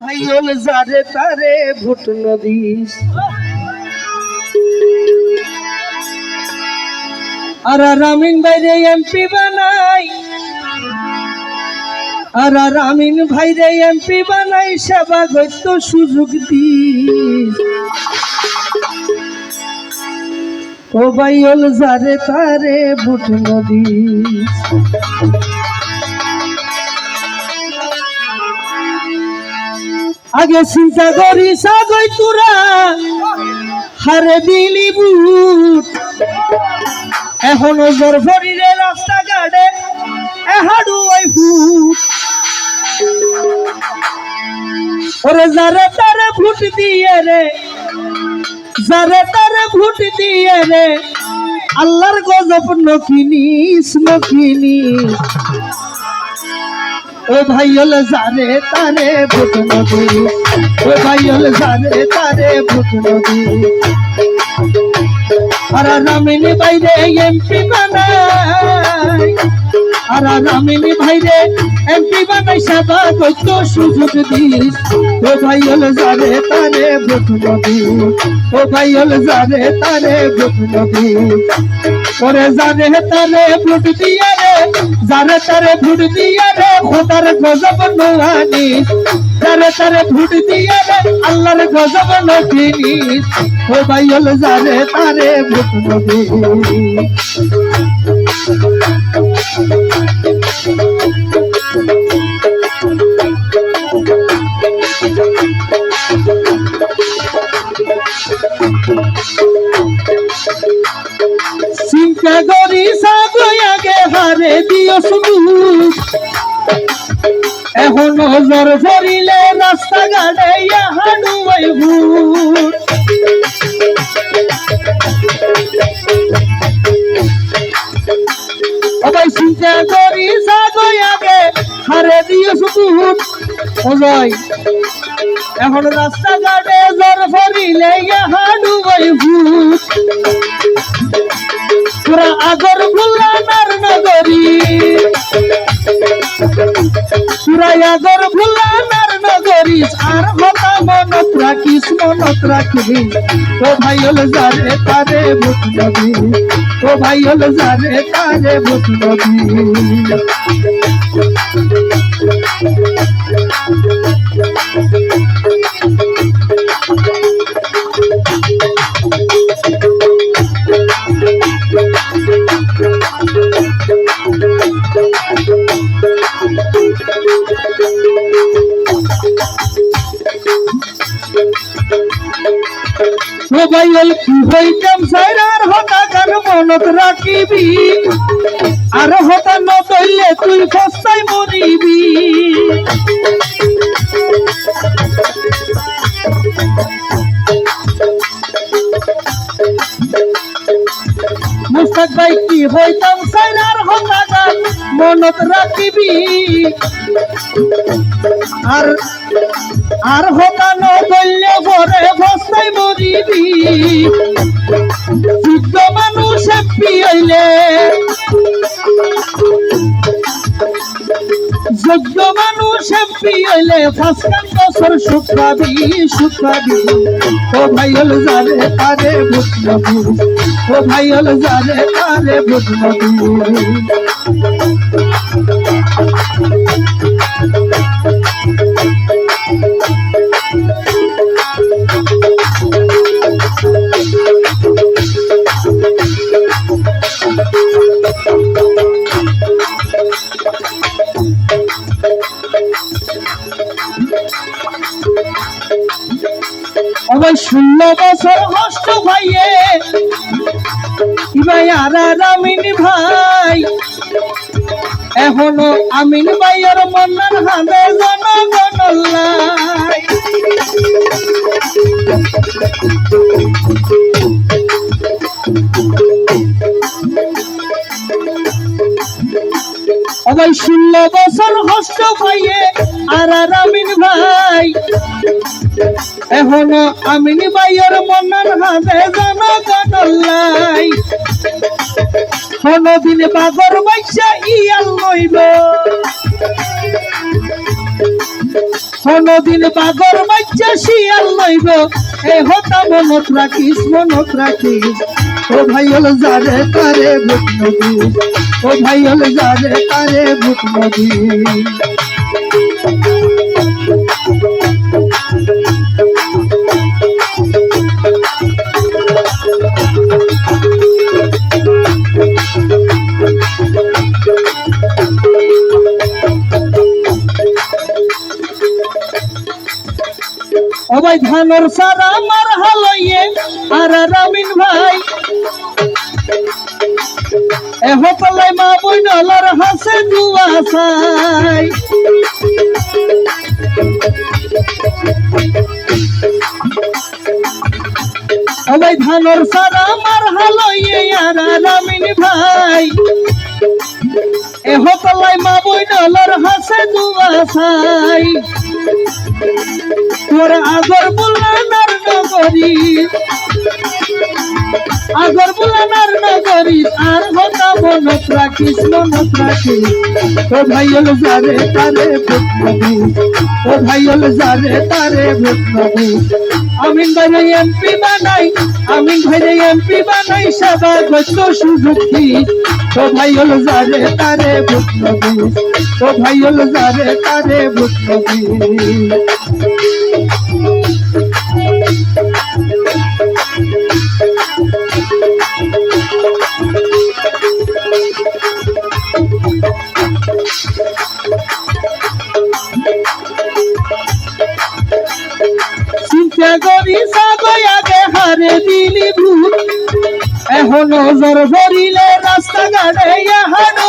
ভাইল যারে তারে ভোট নদীস আর রামিন ভাইরে এমপি বানাই আর রামিন ভাইরে এমপি বানাই সেবা গইতো সুযোগ দিস ও ভাইল যারে তারে ভোট নদীস আগে চিন্তা করিস আগই তোরা হারে দিলি বুট এখন জোর ভরিরে রাস্তা ঘাটে এহাডু ওই ফুট ওরে যারে তারে ভোট দিয়ে রে যারে তারে ভোট দিয়ে রে আল্লাহর গজব নকিনিস নকিনিস ও ভাইল যারে তারে ভোট নদী ও ভাইল যারে তারে ভোট নদী আর রামিনী বাইরে এমপি বানাই আর রামিনী ভাইরে এমপি বানাই সেবা করতো সুযোগ দিস ও ভাইল যারে তারে ভোট নদী ও ভাইল যারে তারে ভোট নদী ওরে যারে তারে ভোট দিয়া রে যারে তারে ভোট দিয়া রে খোদার গজব নোয়ানিস যারে তারে ভোট দিয়া রে আল্লাহর গজব নকিনিস ও ভাইল যারে তারে ভোট নদী চিন্তা করি সাগই আগে হারে দিও শুনু এখন নজর ধরিলে রাস্তা ঘাটে হাডু ওই ভূত সবাই চিন্তা করি সাগই আগে হারে দিও শুনু অজয় এখন রাস্তা ঘাটে জোর ধরিলে হাডু ওই ভূত তোরা আগর ভুলানার নগরী তোরা আগর ভুলানার নগরী আর হতা মনত রাখিস ও ভাইল যারে তারে ভোট নদী ও ভাইল যারে তারে ভোট নদী ভাইল কি হইতাম সাইরার হতা কার মনত রাখিবি আর হতা নতইলে তুই ফসাই মরিবি মুস্তাক ভাই কি হইতাম সাইরার হতা কার মনত রাখিবি আর হতা নতইলে ঘরে ফসাই মরিবি যোগ্য মানুষ এমপি হইলে যোগ্য মানুষ এমপি হইলে ৫ বছর সুখ পাবি ও ভাইল যারে তারে ভোট নদী ও ভাইল যারে তারে ভোট নদী আমার 16 বছর কষ্ট ভাইয়ে ভাই আর রামিন ভাই এখনো আমিন ভাইয়ের মন্নার হাতে জনগণ লাই আমার 16 বছর কষ্ট ভাইয়ে আর রামিন ভাই এখনো আমিন ভাইয়ের মন্নার হাতে জনগণ লাই কোনদিন বাগর বাইসা ইয়াল লইব কোনদিন বাগর বাচ্চা শিয়াল লইব এই হতা মনত রাখিস ও ভাই হল যারে তারে ভূত নদী ও ভাই হল যারে তারে ভূত নদী ও ভাই ধানর সারা মার হালইয়ে আর রামিন ভাই এ হতলাই মা বইনলার হাসে দুয়া চাই ও ভাই ধানর সারা মার হালইয়ে আর রামিন ভাই এ হতলাই মা বইনলার হাসে দুয়া চাই তোরা আগর বুলানার নগরী আর হতা মনত রাখিস ও ভাই হল যারে তারে ভূত নদী ও ভাই হল যারে তারে ভূত নদী আমিন ভাইরে এমপি বানাই সেবা করত সুযোগ দিস ও ভাই হল যারে তারে ভূত নদী ও ভাই হল যারে তারে ভূত নদী চিন্তা করি সাগয়াকে হারে দিলি ভূত এখন নজর ভরিলে রাস্তাঘাটে হানো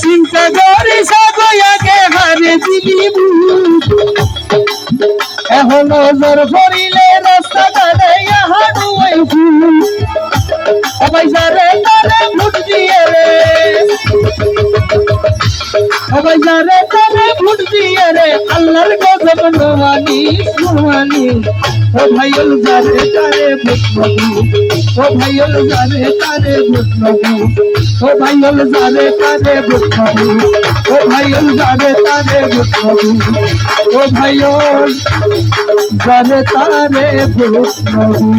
চিন্তা করি সাগয়াকে হারে দিলি ভূত এখন নজর ভরিলে রাস্তাঘাটে হানো সবাই যারে তারে ভোট দিয়ে রে সবাই যারে তারে ভোট দিয়ে রে আল্লাহর গজব নোয়ানি ও ভাই হল যারে তারে ভোট নবী ও ভাই হল যারে তারে ভোট নবী ও ভাই হল যারে তারে ভোট নবী ও ভাই হল যারে তারে ভোট নবী ও ভাই হল যারে তারে ভোট নবী